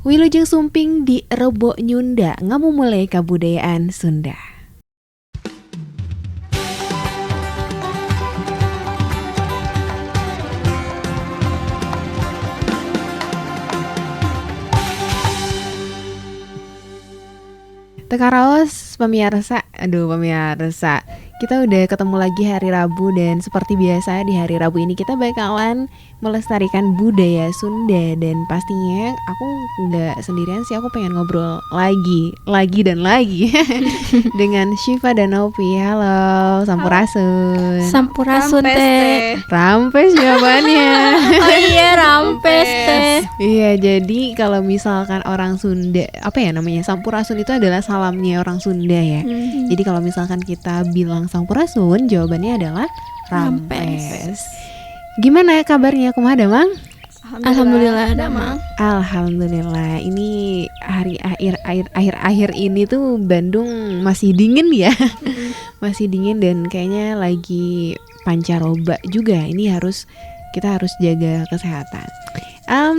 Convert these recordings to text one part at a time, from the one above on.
Wilujeng Sumping di Rebo Nyunda ngamumule kabudayaan Sunda. Tekaraos pemirsa, kita udah ketemu lagi hari Rabu dan seperti biasa di hari Rabu ini kita bakalan melestarikan budaya Sunda dan pastinya aku nggak sendirian sih, aku pengen ngobrol lagi dengan Syifa dan Novi. Halo, Sampurasun. Sampurasun teh. Rampes jawabannya. Oh iya, rampes teh. Iya, jadi kalau misalkan orang Sunda, apa ya namanya, Sampurasun itu adalah salamnya orang Sunda ya. Jadi kalau misalkan kita bilang Sampurasun, jawabannya adalah rampes. Gimana kabarnya kumaha Mang? Alhamdulillah ada Mang. Alhamdulillah. Ini hari akhir ini tuh Bandung masih dingin ya. Masih dingin dan kayaknya lagi pancaroba juga. Ini kita harus jaga kesehatan.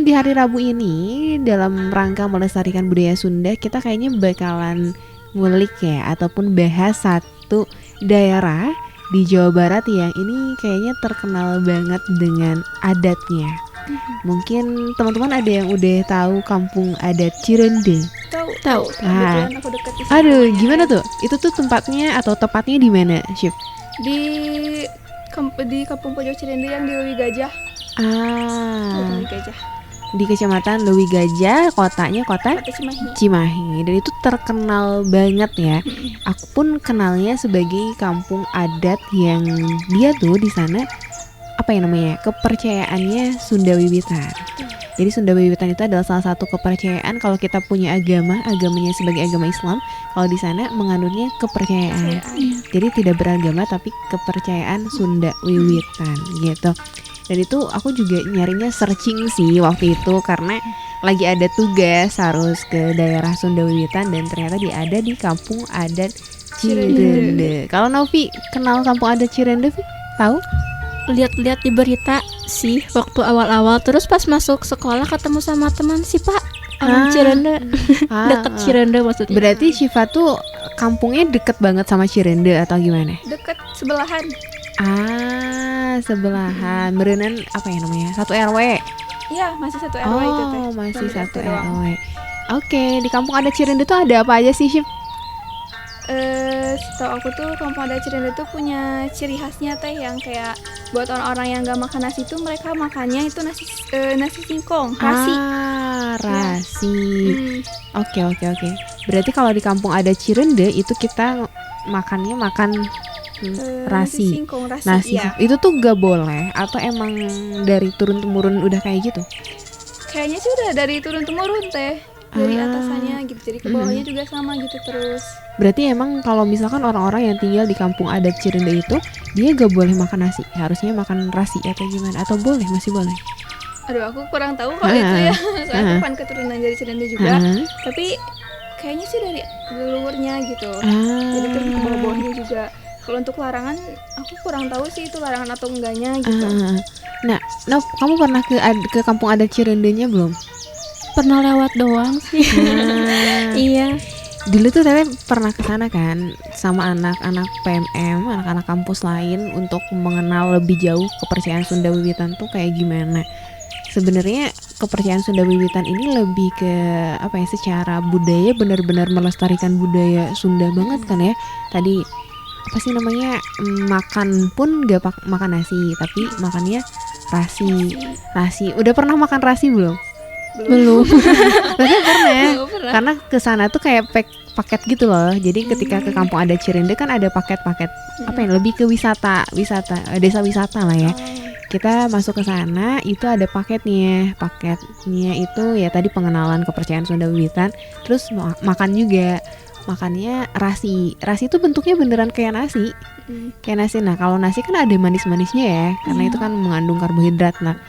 Di hari Rabu ini dalam rangka melestarikan budaya Sunda, kita kayaknya bakalan ngulik ya ataupun bahas satu daerah di Jawa Barat yang ini kayaknya terkenal banget dengan adatnya. Mungkin teman-teman ada yang udah tahu kampung adat Cirende? Tahu. Nah, Aku deket di aduh, gimana tuh? Itu tuh tempatnya atau tepatnya di mana, Syif? di Kampung Pojok Cirende yang di Lewi Gajah. Lewi Gajah. Di Kecamatan Lewi Gajah, kotanya kota Cimahi. Dan itu terkenal banget ya. Aku pun kenalnya sebagai kampung adat yang dia tuh di sana apa ya namanya, kepercayaannya Sunda Wiwitan. Jadi Sunda Wiwitan itu adalah salah satu kepercayaan kalau kita punya agamanya sebagai agama Islam. Kalau di sana menganutnya kepercayaan. Jadi tidak beragama tapi kepercayaan Sunda Wiwitan gitu. Dan itu aku juga nyarinya searching sih waktu itu karena lagi ada tugas harus ke daerah Sunda Wiwitan dan ternyata dia ada di kampung adat Cirende. Kalau Novi kenal kampung adat Cirende, tahu? Lihat-lihat di berita sih waktu awal-awal, terus pas masuk sekolah ketemu sama teman sih Pak orang Cirende. Deket Cirende maksudnya. Berarti Syifa tuh kampungnya deket banget sama Cirende atau gimana? Deket sebelahan. Sebelahan. Berenan apa ya namanya? Satu RW. Iya, masih satu RW itu teh. Oh, masih satu RW. Oke, di kampung adat Cirende tuh ada apa aja sih, Syif? Setahu aku tuh kampung adat Cirende tuh punya ciri khasnya teh yang kayak buat orang-orang yang gak makan nasi tuh mereka makannya itu nasi singkong, rasi. Rasi. Oke. Berarti kalau di kampung adat Cirende itu kita makan rasi. Singkong, rasi. Nasi Iya. itu tuh gak boleh atau emang dari turun temurun udah kayak gitu? Kayaknya sih udah dari turun temurun teh, dari atasannya gitu, jadi ke bawahnya juga sama gitu terus. Berarti emang kalau misalkan orang-orang yang tinggal di kampung adat Cirende itu dia gak boleh makan nasi, harusnya makan rasi atau gimana? Atau boleh, masih boleh? Aduh, aku kurang tahu kalau itu ya. Soalnya aku kan keturunan dari Cirende juga. Tapi kayaknya sih dari leluhurnya gitu. Jadi terus ke bawah-bawahnya juga. Kalau untuk larangan, aku kurang tahu sih itu larangan atau enggaknya gitu. Nah, kamu pernah ke kampung adat Cirendenya belum? Pernah lewat doang sih. Iya. Dulu tuh Tete pernah ke sana kan sama anak-anak PMM, anak-anak kampus lain untuk mengenal lebih jauh kepercayaan Sunda Wiwitan tuh kayak gimana. Sebenarnya kepercayaan Sunda Wiwitan ini lebih ke apa ya, secara budaya benar-benar melestarikan budaya Sunda banget kan ya. Tadi apa sih namanya, makan pun gak makan nasi tapi makannya rasi. Udah pernah makan rasi belum? Belum. Berarti pernah ya? Pernah. Karena kesana tuh kayak paket gitu loh. Jadi ketika ke kampung adat Cirende kan ada paket-paket apa ya, lebih ke wisata desa wisata lah ya. Kita masuk ke sana itu ada paketnya itu ya tadi pengenalan kepercayaan Sunda Wiwitan, terus makan juga. Makannya rasi itu bentuknya beneran kayak nasi. Nah kalau nasi kan ada manis-manisnya ya, karena itu kan mengandung karbohidrat. Nah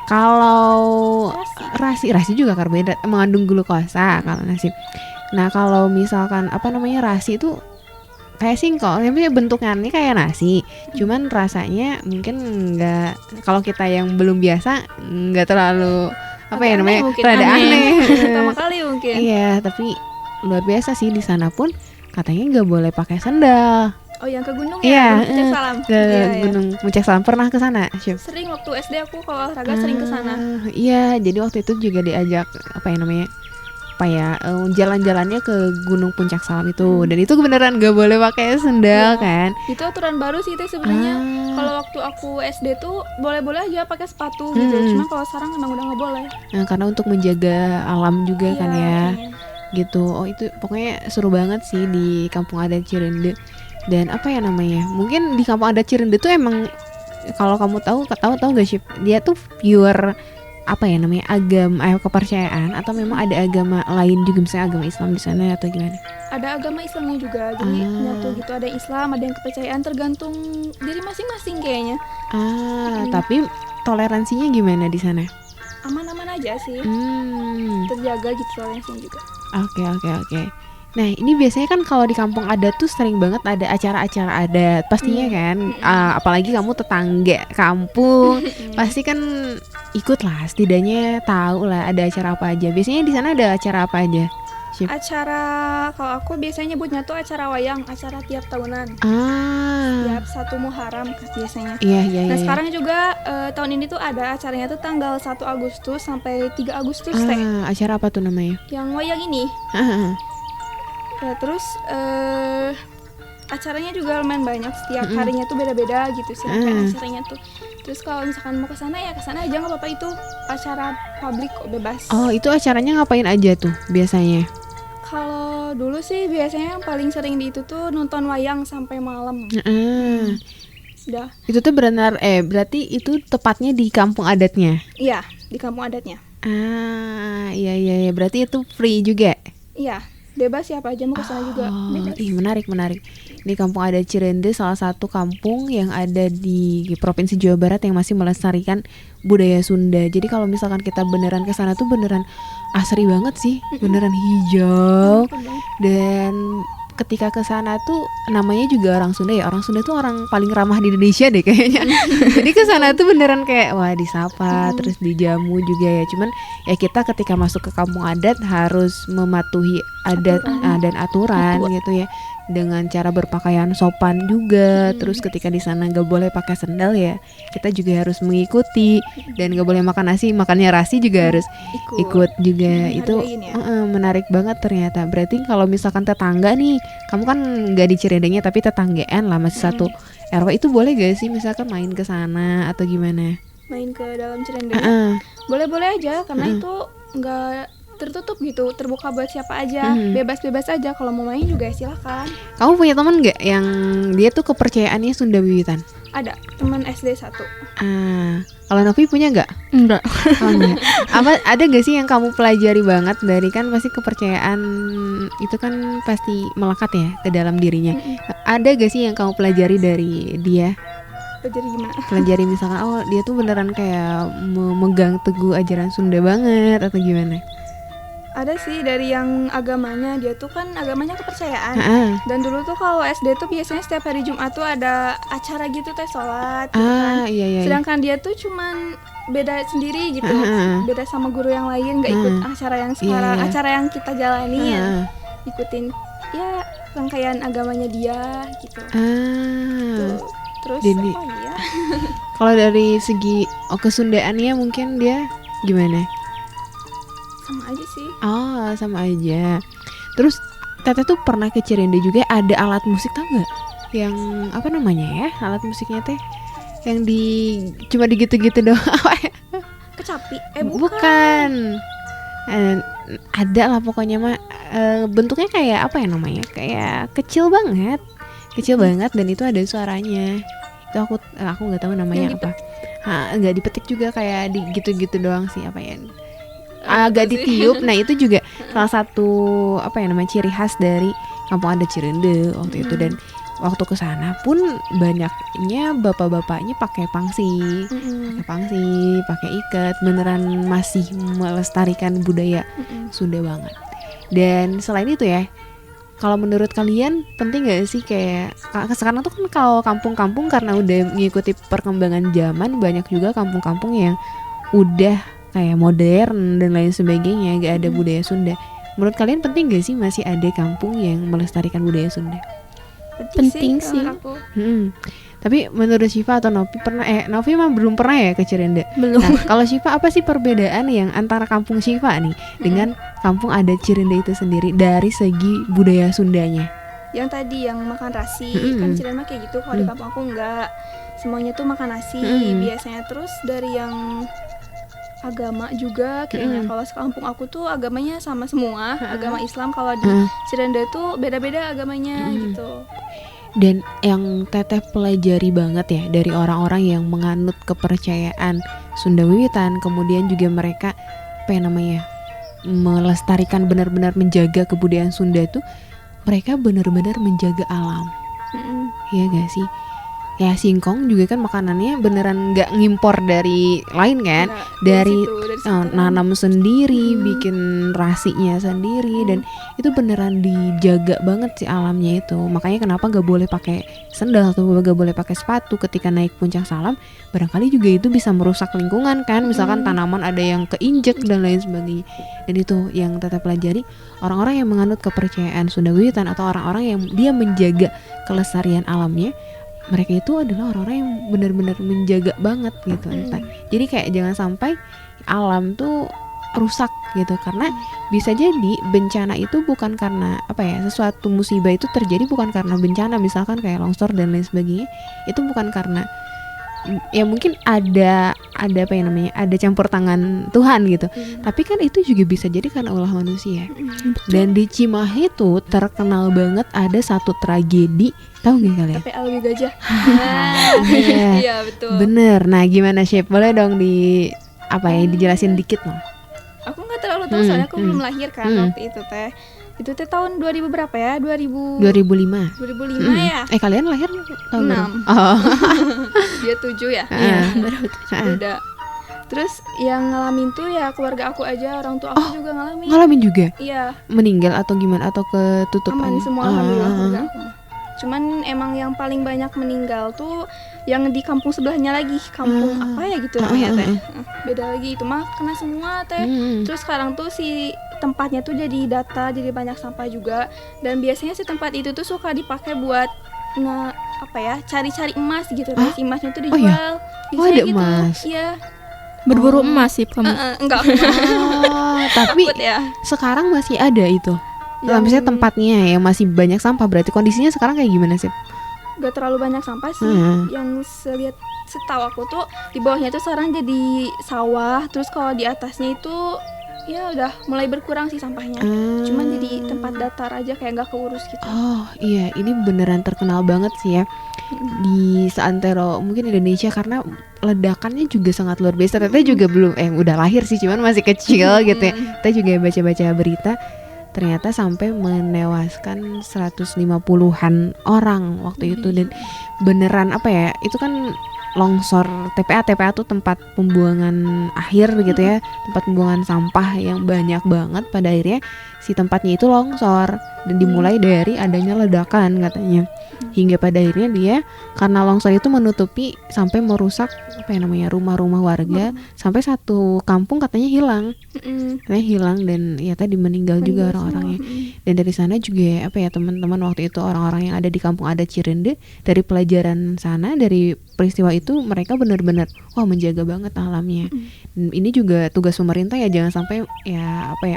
kalau rasi juga karbohidrat, mengandung glukosa kalau nasi. Nah kalau misalkan apa namanya, rasi itu kayak singkong, tapi bentukannya kayak nasi, cuman rasanya mungkin nggak, kalau kita yang belum biasa nggak terlalu apa ya namanya, rada aneh. Pertama kali mungkin. Iya, tapi luar biasa sih di sana pun katanya nggak boleh pakai sandal. Oh, yang ke gunung Iya, ya, Gunung Puncak Salam. ke Gunung Puncak Salam. Pernah ke sana, Syif? Sering waktu SD aku kalau olahraga sering ke sana. Iya, jadi waktu itu juga diajak jalan-jalannya ke Gunung Puncak Salam itu. Dan itu beneran gak boleh pakai sandal kan? Itu aturan baru sih itu sebenarnya. Kalau waktu aku SD tuh boleh-boleh aja pakai sepatu gitu. Cuma kalau sekarang emang udah nggak boleh. Nah, karena untuk menjaga alam juga kan ya. Makanya. Gitu. Oh, itu pokoknya seru banget sih di Kampung Adat Cirende. Dan mungkin di Kampung Adat Cirende tuh emang kalau kamu tahu gak sih, dia tuh pure agama kepercayaan atau memang ada agama lain juga, misalnya agama Islam di sana atau gimana? Ada agama Islamnya juga, jadi nyatu gitu, ada Islam, ada yang kepercayaan, tergantung diri masing-masing kayaknya. Tapi toleransinya gimana di sana? Aman-aman aja sih, terjaga gitu toleransinya juga. Oke. Nah, ini biasanya kan kalau di kampung adat tuh sering banget ada acara-acara adat pastinya kan. Apalagi kamu tetangga kampung, pasti kan ikut lah, setidaknya tahu lah ada acara apa aja. Biasanya di sana ada acara apa aja? Syif? Acara, kalau aku biasanya nyebutnya tuh acara wayang, acara tiap tahunan. Tiap 1 Muharram biasanya. Iya. Nah, sekarang juga tahun ini tuh ada acaranya tuh tanggal 1 Agustus sampai 3 Agustus teh. Acara apa tuh namanya? Yang wayang ini. Ya, terus acaranya juga lumayan banyak, setiap harinya tuh beda-beda gitu sih acaranya tuh. Terus kalau misalkan mau ke sana ya ke sana aja, nggak apa-apa, itu acara publik kok, bebas. Oh, itu acaranya ngapain aja tuh biasanya? Kalau dulu sih biasanya yang paling sering di itu tuh nonton wayang sampai malam. Udah. Itu tuh berarti itu tepatnya di kampung adatnya? Iya, di kampung adatnya. Iya. Berarti itu free juga? Iya. Bebas, siapa aja mau ke sana juga. Menarik. Di Kampung Adat Cirende, salah satu kampung yang ada di Provinsi Jawa Barat yang masih melestarikan budaya Sunda. Jadi kalau misalkan kita beneran ke sana tuh beneran asri banget sih, beneran hijau. Dan ketika ke sana tuh namanya juga orang Sunda ya. Orang Sunda tuh orang paling ramah di Indonesia deh kayaknya. Jadi ke sana tuh beneran kayak wah disapa, terus dijamu juga ya. Cuman ya kita ketika masuk ke kampung adat harus mematuhi adat dan aturan gitu ya. Dengan cara berpakaian sopan juga. Terus ketika di sana gak boleh pakai sandal ya, kita juga harus mengikuti. Dan gak boleh makan nasi, makannya rasi juga harus ikut juga. Itu menarik banget ternyata. Berarti kalau misalkan tetangga nih, kamu kan gak di Cirendenya tapi tetanggaan lah, masih satu RW, itu boleh gak sih misalkan main ke sana atau gimana? Main ke dalam Cirende? Boleh-boleh aja, karena itu gak tertutup gitu, terbuka buat siapa aja, bebas-bebas aja. Kalau mau main juga silakan. Kamu punya teman nggak yang dia tuh kepercayaannya Sunda Wiwitan? Ada, teman SD 1. Kalau Novi punya nggak? Enggak. Apa ada nggak sih yang kamu pelajari banget dari, kan pasti kepercayaan itu kan pasti melekat ya ke dalam dirinya. Ada gak sih yang kamu pelajari dari dia? Pelajari gimana? Pelajari misalkan dia tuh beneran kayak memegang teguh ajaran Sunda banget atau gimana? Ada sih dari yang agamanya, dia tuh kan agamanya kepercayaan. Dan dulu tuh kalau SD tuh biasanya setiap hari Jumat tuh ada acara gitu teh, sholat gitu kan. Iya. Sedangkan dia tuh cuman beda sendiri gitu, beda sama guru yang lain, gak ikut acara yang sekarang, acara yang kita jalani ya, ikutin ya rangkaian agamanya dia gitu. Terus apa ya? Kalau dari segi kesundaannya mungkin dia gimana? Sama aja sih. Sama aja. Terus Teteh tuh pernah ke Cirende juga, ada alat musik, tau gak? Yang apa namanya ya alat musiknya teh? Yang cuma digitu-gitu doang. Kecapi? Bukan. Ada lah pokoknya mah, bentuknya kayak apa ya namanya? Kayak kecil banget dan itu ada suaranya. Itu aku nggak tahu namanya apa. Nggak dipetik juga, kayak gitu-gitu doang sih, apa ya? Agak ditiup. Nah itu juga salah satu ciri khas dari Kampung Adat Cirende waktu itu. Dan waktu ke sana pun banyaknya bapak-bapaknya pakai pangsi, pakai ikat, beneran masih melestarikan budaya Sunda banget. Dan selain itu ya, kalau menurut kalian penting gak sih kayak sekarang tuh kan kalau kampung-kampung karena udah mengikuti perkembangan zaman, banyak juga kampung-kampung yang udah kayak modern dan lain sebagainya, gak ada budaya Sunda. menurut kalian penting gak sih masih ada kampung yang melestarikan budaya Sunda? Penting sih. Tapi menurut Syifa atau Novi pernah Novi mah belum pernah ya ke Cirende. Belum. Nah, kalau Syifa apa sih perbedaan yang antara kampung Syifa nih dengan kampung adat Cirende itu sendiri dari segi budaya Sundanya? Yang tadi yang makan nasi kan Cirende mah kayak gitu. Kalau di kampung aku enggak, semuanya tuh makan nasi biasanya. Terus dari yang agama juga kayaknya kalau sekampung aku tuh agamanya sama semua, agama Islam. Kalau di Cirende tuh beda-beda agamanya gitu. Dan yang Teteh pelajari banget ya dari orang-orang yang menganut kepercayaan Sunda Wiwitan, kemudian juga mereka melestarikan, benar-benar menjaga kebudayaan Sunda itu, mereka benar-benar menjaga alam. Iya gak sih? Ya singkong juga kan makanannya beneran nggak ngimpor dari lain kan, dari nanam sendiri, bikin rasinya sendiri, dan itu beneran dijaga banget sih alamnya itu. Makanya kenapa nggak boleh pakai sendal atau nggak boleh pakai sepatu ketika naik puncak Salam, barangkali juga itu bisa merusak lingkungan kan, misalkan tanaman ada yang keinjek dan lain sebagainya. Dan itu yang Teteh pelajari, orang-orang yang menganut kepercayaan Sunda Wiwitan atau orang-orang yang dia menjaga kelestarian alamnya, mereka itu adalah orang-orang yang benar-benar menjaga banget gitu. Jadi kayak jangan sampai alam tuh rusak gitu, karena bisa jadi bencana itu bukan karena sesuatu musibah itu terjadi bukan karena bencana, misalkan kayak longsor dan lain sebagainya, itu bukan karena ya mungkin ada ada campur tangan Tuhan gitu, tapi kan itu juga bisa jadi karena ulah manusia. Dan di Cimahi tuh terkenal banget ada satu tragedi, tahu nggak kalian? TPA Lewi Gajah. Iya betul. Bener. Nah gimana Chef? Boleh dong dijelasin dikit loh. Aku nggak terlalu tahu soalnya aku belum lahir kan waktu itu teh. Itu teh tahun 2000 berapa ya? 2005 ya? Kalian lahir tahun 6. Dia 7 ya? Iya. Beda. Terus yang ngalamin tuh ya keluarga aku aja, orang tua aku juga ngalamin. Ngalamin juga? Iya. Meninggal atau gimana? Atau ketutup? Aman semua alhamdulillah keluarga aku. Cuman emang yang paling banyak meninggal tuh yang di kampung sebelahnya lagi, kampung apa ya gitu namanya teh. Beda lagi, itu mah kena semua teh. Terus sekarang tuh si tempatnya tuh jadi data, jadi banyak sampah juga. Dan biasanya si tempat itu tuh suka dipakai buat cari-cari emas gitu. Si emasnya tuh dijual. Bisa ada gitu. Emas. Iya. Berburu emas sih kamu. Enggak. Tapi ya. Sekarang masih ada itu. Misalnya tempatnya yang masih banyak sampah, berarti kondisinya sekarang kayak gimana sih? Gak terlalu banyak sampah sih. Yang setahu aku tuh di bawahnya tuh sekarang jadi sawah. Terus kalau di atasnya itu ya udah mulai berkurang sih sampahnya. Cuman jadi tempat datar aja, kayak gak keurus gitu. Oh iya, ini beneran terkenal banget sih ya di seantero mungkin Indonesia, karena ledakannya juga sangat luar biasa. Teteh juga belum udah lahir sih, cuman masih kecil gitu ya. Teteh juga baca-baca berita, ternyata sampai menewaskan 150-an orang waktu itu. Dan beneran itu kan longsor. TPA tuh tempat pembuangan akhir gitu ya, tempat pembuangan sampah yang banyak banget. Pada akhirnya si tempatnya itu longsor dan dimulai dari adanya ledakan katanya, hingga pada akhirnya dia karena longsor itu menutupi sampai merusak rumah-rumah warga, sampai satu kampung katanya hilang dan ya tadi meninggal juga orang-orangnya. Dan dari sana juga teman-teman waktu itu orang-orang yang ada di kampung adat Cirende, dari pelajaran sana, dari peristiwa itu mereka benar-benar menjaga banget alamnya. Dan ini juga tugas pemerintah ya, jangan sampai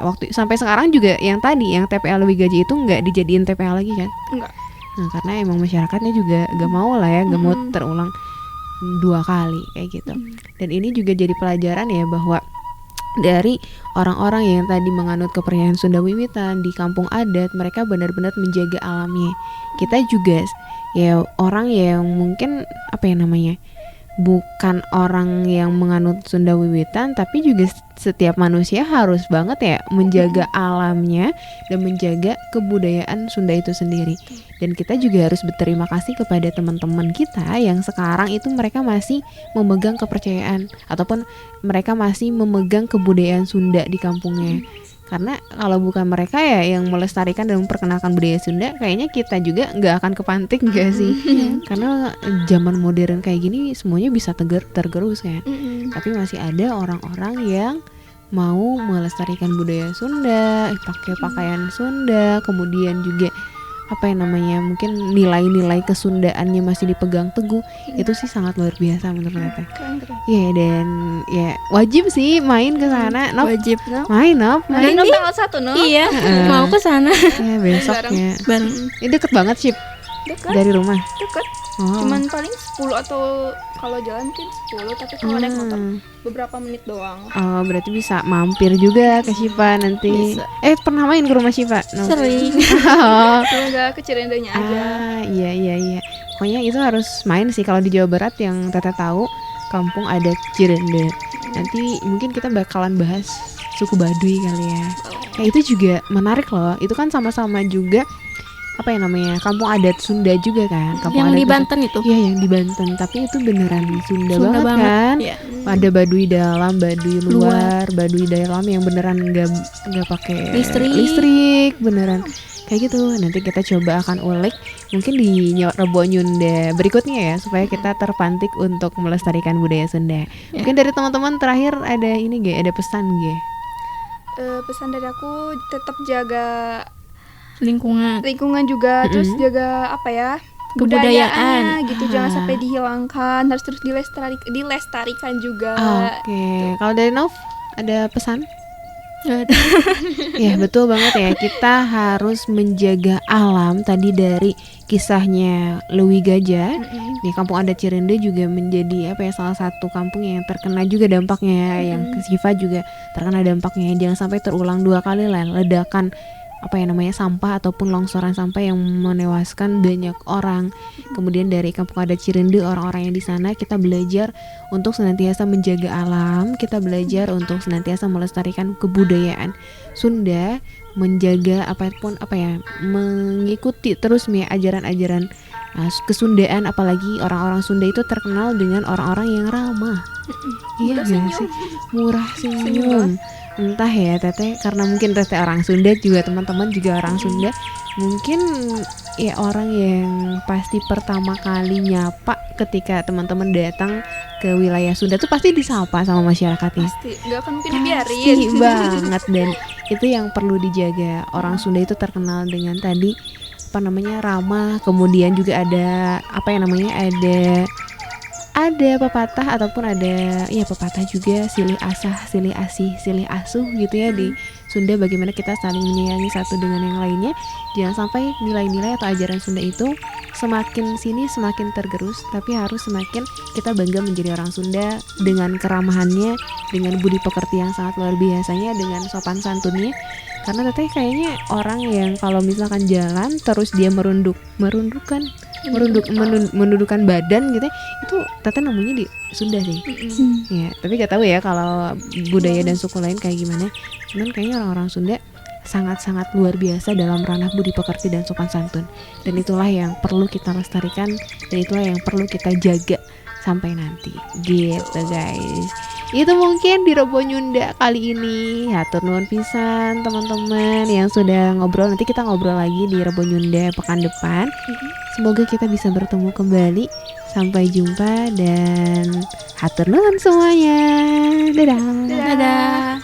waktu sampai sekarang juga yang tadi yang TPA Lewi Gajah itu nggak dijadiin TPA lagi kan? Enggak. Nah, karena emang masyarakatnya juga gak mau lah ya, gak mau terulang 2 kali kayak gitu. Dan ini juga jadi pelajaran ya, bahwa dari orang-orang yang tadi menganut kepercayaan Sunda Wiwitan di kampung adat, mereka benar-benar menjaga alamnya. Kita juga ya orang yang mungkin bukan orang yang menganut Sunda Wiwitan, tapi juga setiap manusia harus banget ya menjaga alamnya dan menjaga kebudayaan Sunda itu sendiri. Dan kita juga harus berterima kasih kepada teman-teman kita yang sekarang itu mereka masih memegang kepercayaan ataupun mereka masih memegang kebudayaan Sunda di kampungnya. Karena kalau bukan mereka ya yang melestarikan dan memperkenalkan budaya Sunda, kayaknya kita juga nggak akan kepantik nggak sih? Karena zaman modern kayak gini semuanya bisa tergerus ya. Tapi masih ada orang-orang yang mau melestarikan budaya Sunda, pakai pakaian Sunda, kemudian juga apa yang namanya mungkin nilai-nilai kesundaannya masih dipegang teguh, itu sih sangat luar biasa menurut Teteh. Keren. Iya, dan ya wajib sih main ke sana. Nop, Wajib. main Nop. Main tanggal 1 no. Iya, mau ke sana. Ya besoknya. Bareng. Ini deket banget sih Dekat. dari rumah. Deket. Oh. Cuman paling 10 atau kalau jalan mungkin 10, tapi kalau naik motor beberapa menit doang. Oh, berarti bisa mampir juga ke Syifa nanti. Bisa. Pernah main ke rumah Syifa? No. Sering. Oh. Cuma gak ke Cirendenya aja. Iya. Pokoknya itu harus main sih kalau di Jawa Barat yang Teteh tahu, kampung adat Cirende. Nanti mungkin kita bakalan bahas suku Baduy kali ya. Kayak itu juga menarik loh. Itu kan sama-sama juga apa yang namanya kampung adat Sunda juga kan, kampung Yang adat di Banten itu. Iya, yang di Banten, tapi itu beneran Sunda banget kan. Iya. Ada Baduy dalam, Baduy luar, Baduy dalam yang beneran nggak pakai listrik, beneran kayak gitu. Nanti kita coba akan ulik mungkin di Rebo Nyunda berikutnya ya, supaya kita terpantik untuk melestarikan budaya Sunda. Mungkin dari teman-teman terakhir ada ini ada pesan Pesan dari aku tetap jaga Lingkungan juga, terus jaga apa ya, kebudayaan gitu, jangan sampai dihilangkan, harus terus dilestarikan juga. Oke. Kalau dari Nov ada pesan? Gak ada. Ya betul banget ya, kita harus menjaga alam. Tadi dari kisahnya Lewi Gajah di kampung adat Cirende juga menjadi salah satu kampung yang terkena juga dampaknya ya, yang Syifa juga terkena dampaknya. Jangan sampai terulang 2 kali lah ledakan sampah ataupun longsoran sampah yang menewaskan banyak orang. Kemudian dari kampung adat Cirende, orang-orang yang di sana, kita belajar untuk senantiasa menjaga alam, kita belajar untuk senantiasa melestarikan kebudayaan Sunda, menjaga mengikuti terus ajaran-ajaran kesundaan, apalagi orang-orang Sunda itu terkenal dengan orang-orang yang ramah. Iya sih, murah senyum. Entah ya Teteh, karena mungkin Teteh orang Sunda juga, teman-teman juga orang Sunda, mungkin ya orang yang pasti pertama kali nyapa ketika teman-teman datang ke wilayah Sunda tuh pasti disapa sama masyarakatnya. Pasti, nggak akan mungkin dibiarin. Pasti banget, dan itu yang perlu dijaga. Orang Sunda itu terkenal dengan tadi ramah, kemudian juga ada ada pepatah ataupun ada pepatah juga, silih asah, silih asih, silih asuh gitu ya di Sunda, bagaimana kita saling menyayangi satu dengan yang lainnya. Jangan sampai nilai-nilai atau ajaran Sunda itu semakin sini semakin tergerus, tapi harus semakin kita bangga menjadi orang Sunda dengan keramahannya, dengan budi pekerti yang sangat luar biasanya, dengan sopan santunnya. Karena Teteh kayaknya orang yang kalau misalkan jalan terus dia menundukkan badan gitu, itu Teteh nemunya di Sunda sih. Ya, tapi gak tahu ya kalau budaya dan suku lain kayak gimana. Cuman kayaknya orang-orang Sunda sangat-sangat luar biasa dalam ranah budi pekerti dan sopan santun. Dan itulah yang perlu kita lestarikan, dan itulah yang perlu kita jaga sampai nanti. Gitu guys. Itu mungkin di Rebo Nyunda kali ini. Hatur nuhun pisan teman-teman yang sudah ngobrol. Nanti kita ngobrol lagi di Rebo Nyunda pekan depan. Semoga kita bisa bertemu kembali. Sampai jumpa dan hatur nuhun semuanya. Dadah. Dadah.